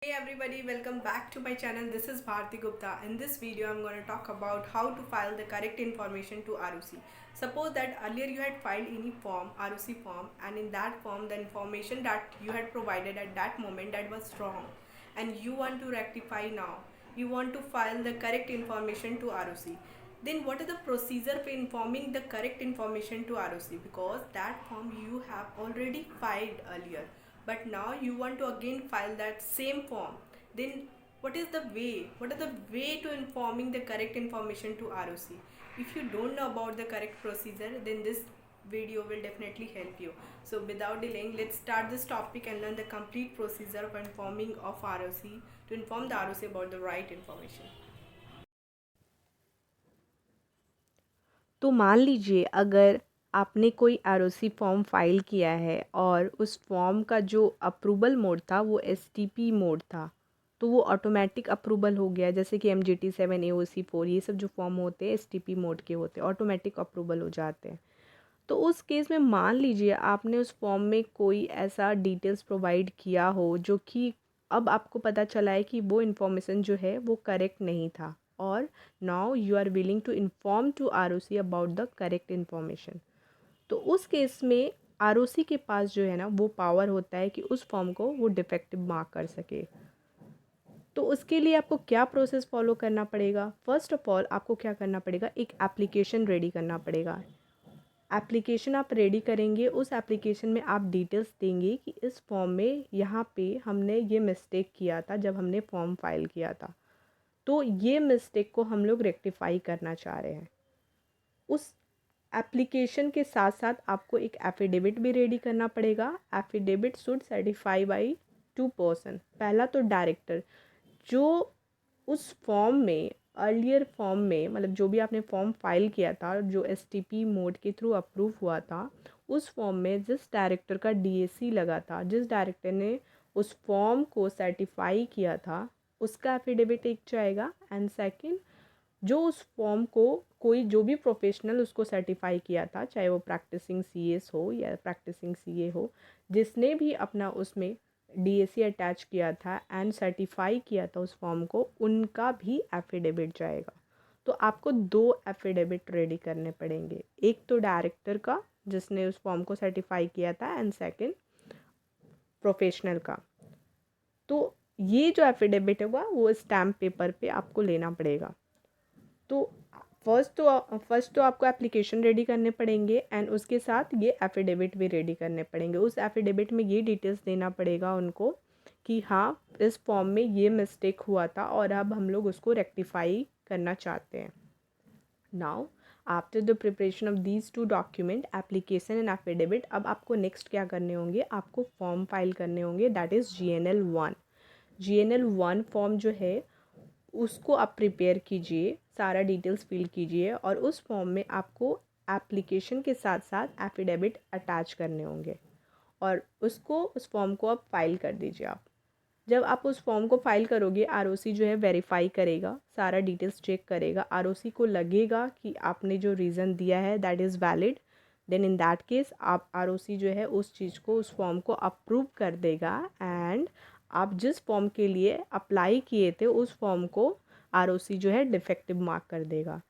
Hey everybody, welcome back to my channel. This is Bharti Gupta. In this video, I'm going to talk about how to file the correct information to ROC. Suppose that earlier you had filed any form, ROC form, and in that form the information that you had provided at that moment that was wrong, and you want to rectify now. You want to file the correct information to ROC. Then what is the procedure for informing the correct information to ROC? Because that form you have already filed earlier, but now you want to again file that same form. Then what is the way to informing the correct information to ROC? If you don't know about the correct procedure, then this video will definitely help you. So without delaying, let's start this topic and learn the complete procedure of informing of ROC, to inform the ROC about the right information. तो मान लीजिए अगर आपने कोई ROC form file किया है और उस फॉर्म का जो अप्रूवल मोड था वो एसटीपी मोड था, तो वो ऑटोमेटिक अप्रूवल हो गया। जैसे कि MGT7 AOC4 ये सब जो फॉर्म होते हैं एसटीपी मोड के होते हैं, ऑटोमेटिक अप्रूवल हो जाते हैं। तो उस केस में मान लीजिए आपने उस फॉर्म में कोई ऐसा डिटेल्स प्रोवाइड किया हो जो कि अब आपको पता चला है कि वो इन्फॉर्मेशन जो है वो करेक्ट नहीं था, और now you are willing to inform to ROC about the correct information. तो उस केस में ROC के पास जो है ना वो पावर होता है कि उस फॉर्म को वो डिफेक्टिव मार्क कर सके। तो उसके लिए आपको क्या प्रोसेस फॉलो करना पड़ेगा? फर्स्ट ऑफ ऑल आपको क्या करना पड़ेगा, एक एप्लीकेशन रेडी करना पड़ेगा। एप्लीकेशन आप रेडी करेंगे, उस एप्लीकेशन में आप डिटेल्स देंगे कि इस फॉर्म में यहाँ पे हमने ये मिस्टेक किया था जब हमने फॉर्म फाइल किया था, तो ये मिस्टेक को हम लोग रेक्टिफाई करना चाह रहे हैं। उस एप्लीकेशन के साथ साथ आपको एक एफिडेविट भी रेडी करना पड़ेगा। Affidavit should certify by 2 person. पहला तो डायरेक्टर, जो उस फॉर्म में अर्लियर फॉर्म में मतलब जो भी आपने फॉर्म फाइल किया था जो एसटीपी मोड के थ्रू अप्रूव हुआ था, उस फॉर्म में जिस डायरेक्टर का डीएसी लगा था, जिस डायरेक्टर ने उस फॉर्म को सर्टिफाई किया था, उसका एफिडेविट एक जाएगा। एंड सेकंड, जो उस फॉर्म को कोई जो भी प्रोफेशनल उसको सर्टिफाई किया था, चाहे वो प्रैक्टिसिंग सीएस हो या प्रैक्टिसिंग सीए हो, जिसने भी अपना उसमें डीएसी अटैच किया था एंड सर्टिफाई किया था उस फॉर्म को, उनका भी एफिडेविट जाएगा। तो आपको 2 एफिडेविट रेडी करने पड़ेंगे, एक तो डायरेक्टर का जिसने उस फॉर्म को सर्टिफाई किया था, एंड सेकंड प्रोफेशनल का। तो ये जो एफिडेविट होगा वो स्टैम्प पेपर पे आपको लेना पड़ेगा। तो फर्स्ट तो आपको एप्लीकेशन रेडी करने पड़ेंगे एंड उसके साथ ये एफिडेविट भी रेडी करने पड़ेंगे। उस एफिडेविट में ये डिटेल्स देना पड़ेगा उनको कि हाँ, इस फॉर्म में ये मिस्टेक हुआ था और अब हम लोग उसको रेक्टिफाई करना चाहते हैं। Now after the preparation of these 2 document, application and affidavit, अब आपको नेक्स्ट क्या करने होंगे, आपको फॉर्म फाइल करने होंगे, that is GNL1। GNL1 form जो है उसको आप प्रिपेयर कीजिए, सारा डिटेल्स फिल कीजिए, और उस फॉर्म में आपको एप्लीकेशन के साथ साथ एफिडेविट अटैच करने होंगे, और उस फॉर्म को आप फाइल कर दीजिए। आप जब आप उस फॉर्म को फाइल करोगे, ROC जो है वेरीफाई करेगा, सारा डिटेल्स चेक करेगा। ROC को लगेगा कि आपने जो रीज़न दिया है that is valid, then in that case आप ROC जो है उस चीज़ को, उस फॉर्म को अप्रूव कर देगा, एंड आप जिस फॉर्म के लिए अप्लाई किए थे उस फॉर्म को ROC जो है डिफेक्टिव मार्क कर देगा।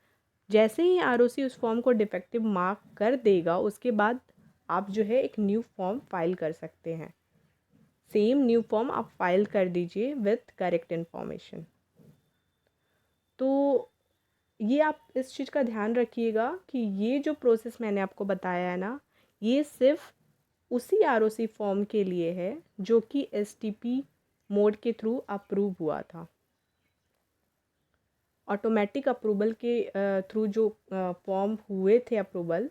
जैसे ही ROC उस फॉर्म को डिफेक्टिव मार्क कर देगा, उसके बाद आप जो है एक न्यू फॉर्म फाइल कर सकते हैं। सेम न्यू फॉर्म आप फाइल कर दीजिए विथ करेक्ट इन्फॉर्मेशन। तो ये आप इस चीज़ का ध्यान रखिएगा कि ये जो प्रोसेस मैंने आपको बताया है ना, ये सिर्फ उसी ROC फॉर्म के लिए है जो कि STP मोड के थ्रू अप्रूव हुआ था। ऑटोमेटिक अप्रूवल के थ्रू जो फॉर्म हुए थे अप्रूवल,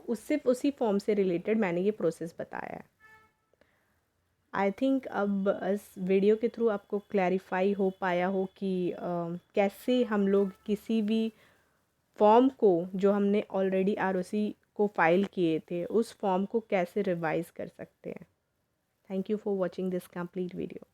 उस सिर्फ उसी फॉर्म से रिलेटेड मैंने ये प्रोसेस बताया है। आई थिंक अब इस वीडियो के थ्रू आपको क्लैरिफाई हो पाया हो कि कैसे हम लोग किसी भी फॉर्म को जो हमने ऑलरेडी ROC को फाइल किए थे उस फॉर्म को कैसे रिवाइज कर सकते हैं। Thank you for watching this complete video.